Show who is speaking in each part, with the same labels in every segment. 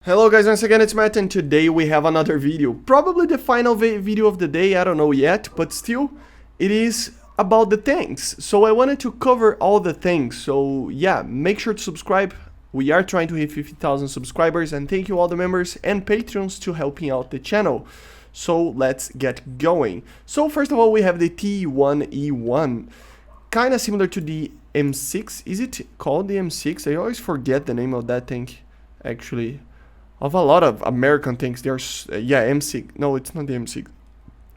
Speaker 1: Hello guys, once again it's Matt, and today we have another video. Probably the final video of the day, I don't know yet, but still, it is about the tanks. So I wanted to cover all the things, so yeah, make sure to subscribe. We are trying to hit 50,000 subscribers, and thank you all the members and patrons to helping out the channel. So let's get going. So first of all, we have the T1E1, kind of similar to the M6. Is it called the M6? I always forget the name of that tank, actually. Of a lot of American tanks, there's yeah, M6. No, it's not the M6.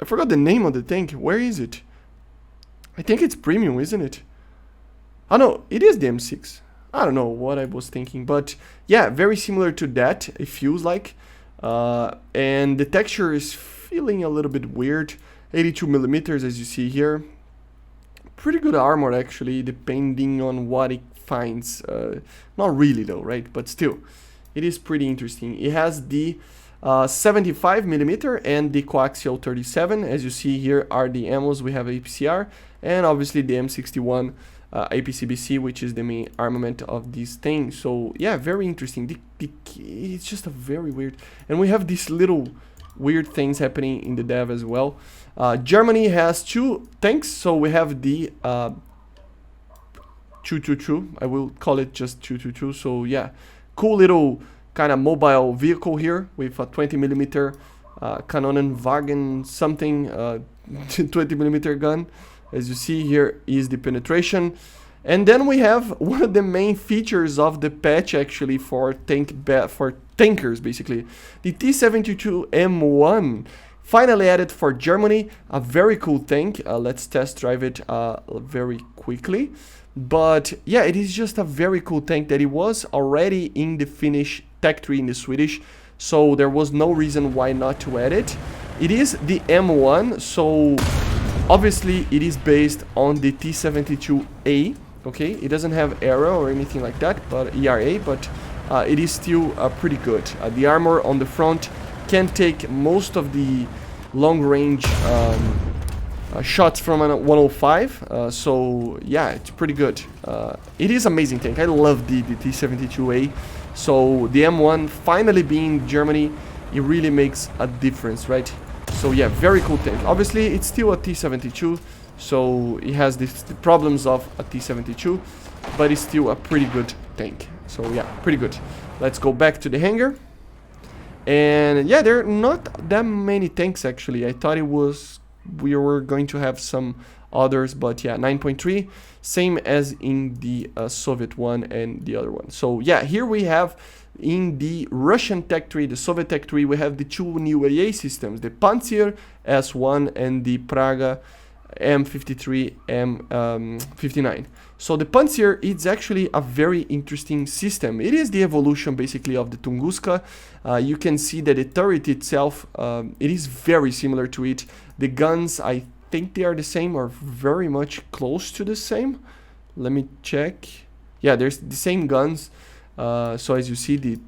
Speaker 1: I forgot the name of the tank. Where is it? I think it's premium, isn't it? Oh no, it is the M6. I don't know what I was thinking, but yeah, very similar to that. It feels like, and the texture is feeling a little bit weird. 82 millimeters, as you see here. Pretty good armor actually, depending on what it finds. Not really though, right? But still. It is pretty interesting. It has the 75 millimeter and the coaxial 37. As you see here are the ammos. We have APCR and obviously the M61 APCBC, which is the main armament of this thing. So yeah, very interesting. It's just a very weird. And we have these little weird things happening in the dev as well. Germany has two tanks. So we have the 222. I will call it just 222. So yeah. Cool little kind of mobile vehicle here with a 20 millimeter Kanonenwagen something 20 millimeter gun. As you see here is the penetration, and then we have one of the main features of the patch actually for tankers, basically the T72M1 finally added for Germany. A very cool tank. Let's test drive it very quickly. But yeah, it is just a very cool tank that it was already in the Finnish tech tree in the Swedish, so there was no reason why not to add it. It is the M1, so obviously it is based on the T72A. Okay, it doesn't have arrow or anything like that, but ERA, but it is still pretty good. The armor on the front can take most of the long range shots from a 105, so yeah, it's pretty good. It is amazing tank. I love the T72A. So the M1 finally being Germany, it really makes a difference, right? So yeah, very cool tank. Obviously it's still a T72, so it has the problems of a T72, but it's still a pretty good tank. So yeah, pretty good. Let's go back to the hangar. And yeah, there are not that many tanks actually. I thought we were going to have some others, but yeah, 9.3, same as in the Soviet one and the other one. So yeah, here we have in the Russian tech tree, the Soviet tech tree, we have the two new AA systems, the Pantsir S1 and the Praga M53 M59. So the Pantsir is actually a very interesting system. It is the evolution basically of the Tunguska. You can see that the turret itself, it is very similar to it. The guns, I think they are the same or very much close to the same. Let me check. Yeah, there's the same guns. So as you see, the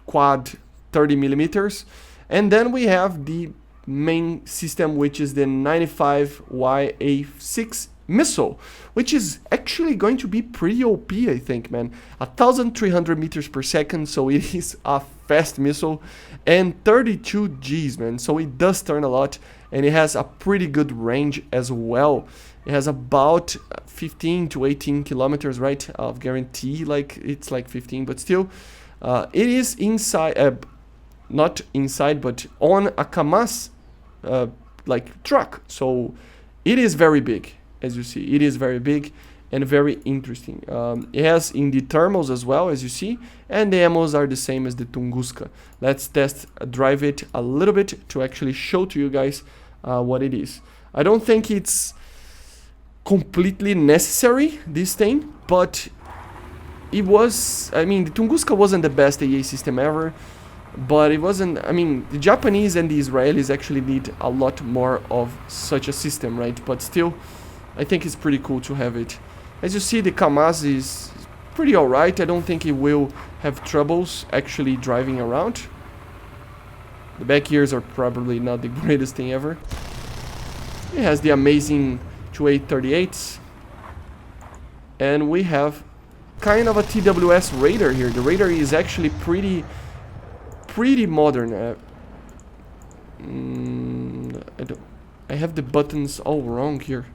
Speaker 1: quad 30 millimeters. And then we have the main system, which is the 95YA6 missile, which is actually going to be pretty OP, I think, man. 1,300 meters per second, so it is a fast missile, and 32 Gs, man. So it does turn a lot, and it has a pretty good range as well. It has about 15 to 18 kilometers, right, of guarantee. Like it's like 15, but still, it is inside, not inside, but on a KAMAZ like truck. So it is very big. As you see, it is very big and very interesting. It has in the thermals as well, as you see, and the ammos are the same as the Tunguska. Let's test drive it a little bit to actually show to you guys what it is. I don't think it's completely necessary, this thing, but it was, I mean, the Tunguska wasn't the best AA system ever, but it wasn't, I mean, the Japanese and the Israelis actually need a lot more of such a system, right? But still, I think it's pretty cool to have it. As you see, the KAMAZ is pretty alright. I don't think it will have troubles actually driving around. The back gears are probably not the greatest thing ever. It has the amazing 2838s. And we have kind of a TWS radar here. The radar is actually pretty pretty modern. I have the buttons all wrong here.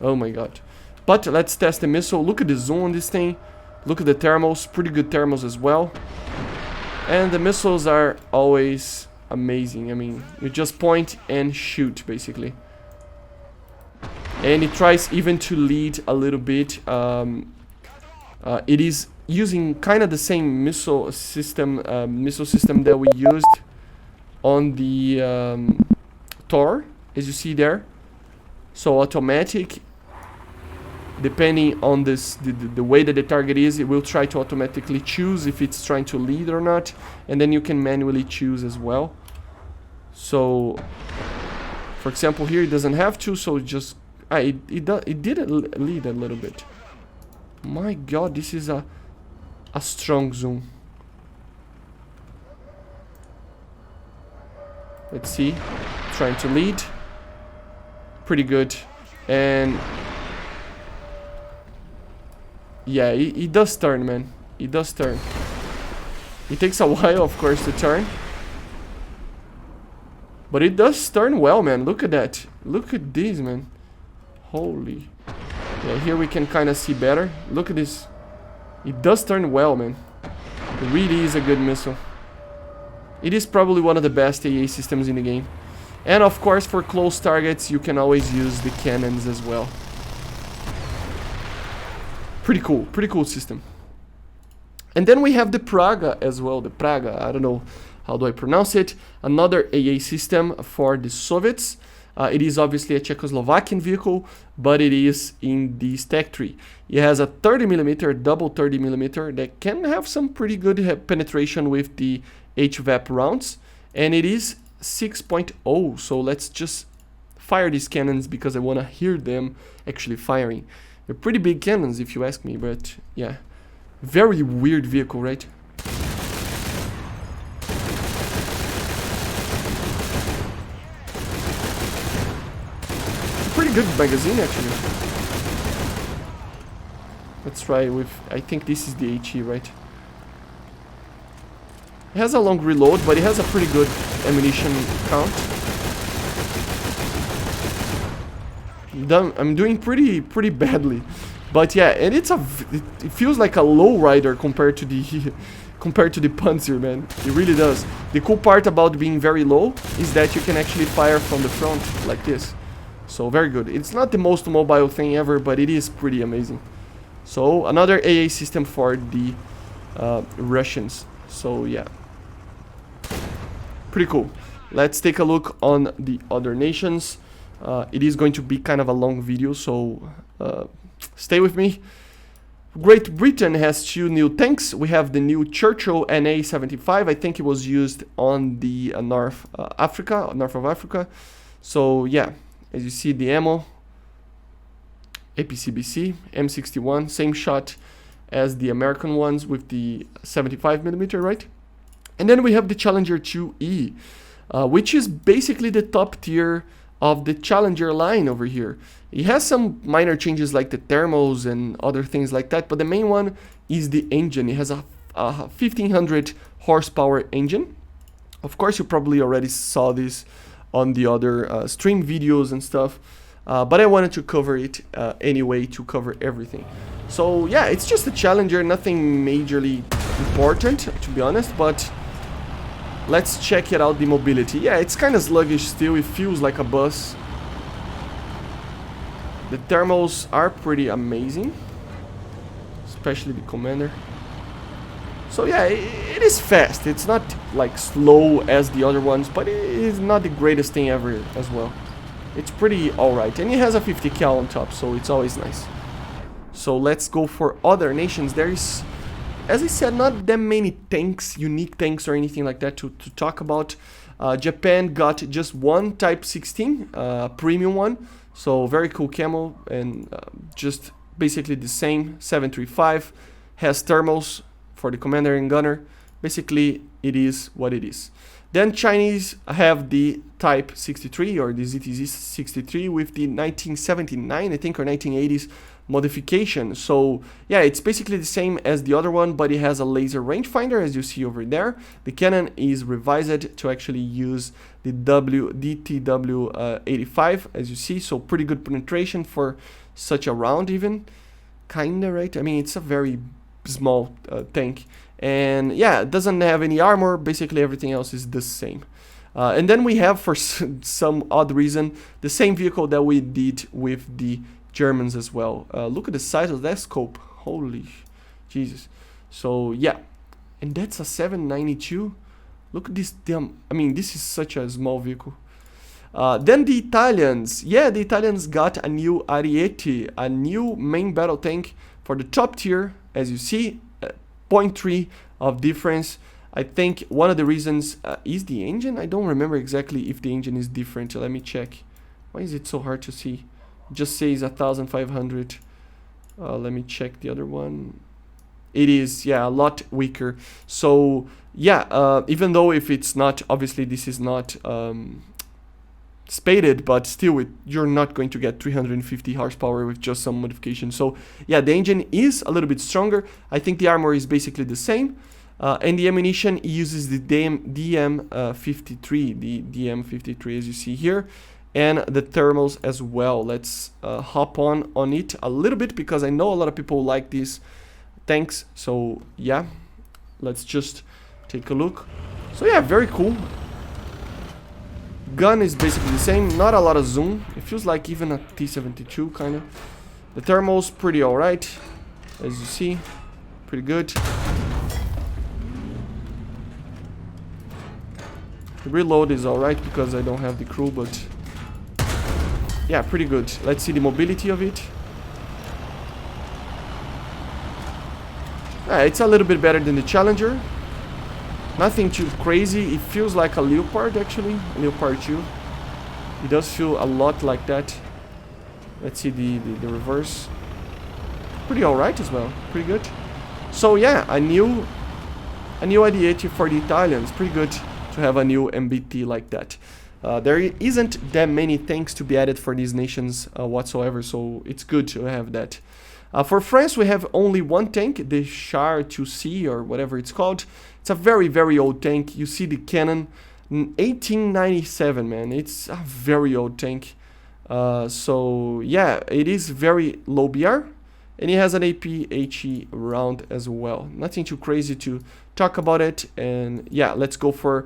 Speaker 1: Oh my god. But let's test the missile. Look at the zoom on this thing. Look at the thermals. Pretty good thermals as well. And the missiles are always amazing. I mean, you just point and shoot, basically. And it tries even to lead a little bit. It is using kind of the same missile system that we used on the Thor, as you see there. So automatic, depending on this the way that the target is, it will try to automatically choose if it's trying to lead or not, and then you can manually choose as well. So for example here it doesn't have to, so it just it did lead a little bit. My god, this is a strong zoom. Let's see, trying to lead, pretty good. And yeah, it does turn, man. It does turn. It takes a while, of course, to turn, but it does turn well, man. Look at that. Look at this, man. Holy. Yeah, here we can kind of see better. Look at this. It does turn well, man. It really is a good missile. It is probably one of the best AA systems in the game. And of course, for close targets, you can always use the cannons as well. Pretty cool system. And then we have the Praga as well. The Praga, I don't know how do I pronounce it. Another AA system for the Soviets. It is obviously a Czechoslovakian vehicle, but it is in the stack tree. It has a 30mm, double 30mm that can have some pretty good penetration with the HVAP rounds, and it is 6.0. So let's just fire these cannons because I want to hear them actually firing. They're pretty big cannons if you ask me, but yeah, very weird vehicle, right? Pretty good magazine actually. Let's try with, I think this is the HE, right? It has a long reload, but it has a pretty good ammunition count. I'm doing pretty badly, but yeah, and it feels like a low rider compared to the Panzer, man. It really does. The cool part about being very low is that you can actually fire from the front like this. So very good. It's not the most mobile thing ever, but it is pretty amazing. So another AA system for the Russians. So yeah, pretty cool. Let's take a look on the other nations. It is going to be kind of a long video, so stay with me. Great Britain has 2 new tanks. We have the new Churchill NA-75. I think it was used on the north of Africa. So yeah, as you see, the ammo, APCBC, M61, same shot as the American ones with the 75mm, right? And then we have the Challenger 2E, which is basically the top tier of the Challenger line over here. It has some minor changes like the thermals and other things like that, but the main one is the engine. It has a 1500 horsepower engine. Of course, you probably already saw this on the other stream videos and stuff, but I wanted to cover it anyway to cover everything. So yeah, it's just a Challenger, nothing majorly important to be honest, but let's check it out, the mobility. Yeah, it's kind of sluggish still, it feels like a bus. The thermals are pretty amazing, especially the commander. So yeah, it is fast. It's not like slow as the other ones, but it is not the greatest thing ever as well. It's pretty alright, and it has a 50 cal on top, so it's always nice. So let's go for other nations. There is, as I said, not that many tanks, unique tanks or anything like that to talk about. Japan got just one Type 16, premium one, so very cool camo, and just basically the same 735, has thermals for the commander and gunner. Basically, it is what it is. Then Chinese have the Type 63 or the ZTZ 63 with the 1979, I think, or 1980s modification. So yeah, it's basically the same as the other one, but it has a laser rangefinder, as you see over there. The cannon is revised to actually use the DTW 85, as you see. So pretty good penetration for such a round, even kinda, right? I mean, it's a very small tank, and yeah, it doesn't have any armor. Basically everything else is the same. And then we have, for some odd reason, the same vehicle that we did with the Germans as well. Look at the size of that scope. Holy Jesus. So yeah, and that's a 792. Look at this damn, I mean, this is such a small vehicle. Then the Italians. Yeah, the Italians got a new Ariete, a new main battle tank for the top tier, as you see. 0.3 of difference. I think one of the reasons is the engine. I don't remember exactly if the engine is different. Let me check. Why is it so hard to see? It just says 1500. Let me check the other one. It is, yeah, a lot weaker. So yeah, even though if it's not, obviously this is not spaded, but still you're not going to get 350 horsepower with just some modification. So yeah, the engine is a little bit stronger. I think the armor is basically the same. And the ammunition uses the DM53, the DM53, as you see here, and the thermals as well. Let's hop on it a little bit, because I know a lot of people like these tanks. So yeah, let's just take a look. So yeah, very cool. Gun is basically the same, not a lot of zoom. It feels like even a T-72 kind of. The thermals pretty alright, as you see, pretty good. The reload is alright because I don't have the crew, but yeah, pretty good. Let's see the mobility of it. It's a little bit better than the Challenger. Nothing too crazy. It feels like a Leopard, actually. Leopard 2. It does feel a lot like that. Let's see the reverse. Pretty alright as well. Pretty good. So yeah, a new Ariete for the Italians. Pretty good to have a new MBT like that. There isn't that many tanks to be added for these nations whatsoever, so it's good to have that. For France, we have only one tank, the Char 2C or whatever it's called. It's a very, very old tank. You see the cannon, 1897, man. It's a very old tank. So yeah, it is very low BR, and it has an AP-HE round as well. Nothing too crazy to talk about it. And yeah, let's go for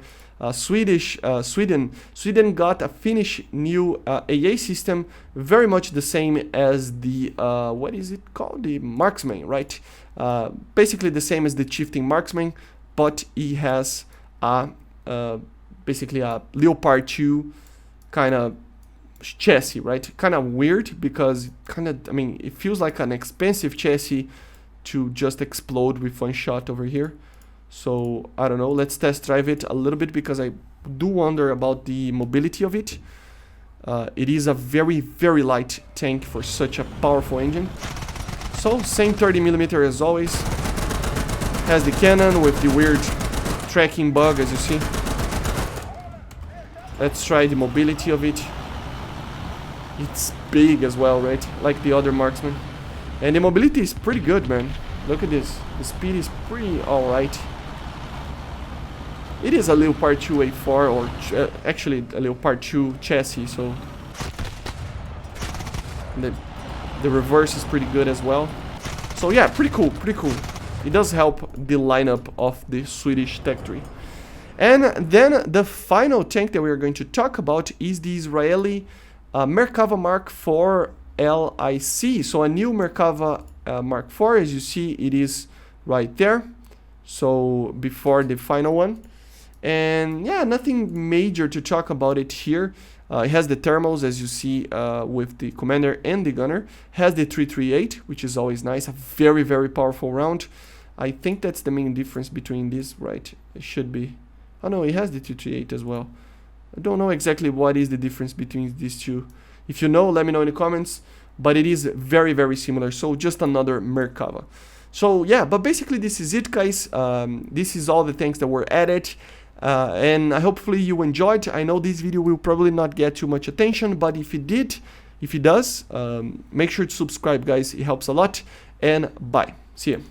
Speaker 1: Sweden. Sweden got a Finnish new AA system, very much the same as the what is it called, the marksman, right? Basically the same as the shifting marksman, but he has a basically a Leopard 2 kind of chassis, right? Kind of weird, because kind of, I mean, it feels like an expensive chassis to just explode with one shot over here. So I don't know, let's test drive it a little bit, because I do wonder about the mobility of it. It is a very, very light tank for such a powerful engine. So same 30mm as always. Has the cannon with the weird tracking bug, as you see. Let's try the mobility of it. It's big as well, right? Like the other marksman. And the mobility is pretty good, man. Look at this. The speed is pretty alright. It is a Leopard 2 A4, or actually a Leopard 2 chassis, so the reverse is pretty good as well. So yeah, pretty cool, pretty cool. It does help the lineup of the Swedish Tech 3. And then the final tank that we are going to talk about is the Israeli Merkava Mark IV LIC. So a new Merkava Mark IV, as you see, it is right there. So before the final one. And yeah, nothing major to talk about it here. It has the thermals, as you see, with the commander and the gunner. Has the 338, which is always nice. A very, very powerful round. I think that's the main difference between these, right? It should be. Oh no, it has the 238 as well. I don't know exactly what is the difference between these two. If you know, let me know in the comments. But it is very, very similar. So just another Merkava. So yeah, but basically this is it, guys. This is all the tanks that were added. And hopefully you enjoyed. I know this video will probably not get too much attention, but if it does, make sure to subscribe, guys. It helps a lot. And bye. See you.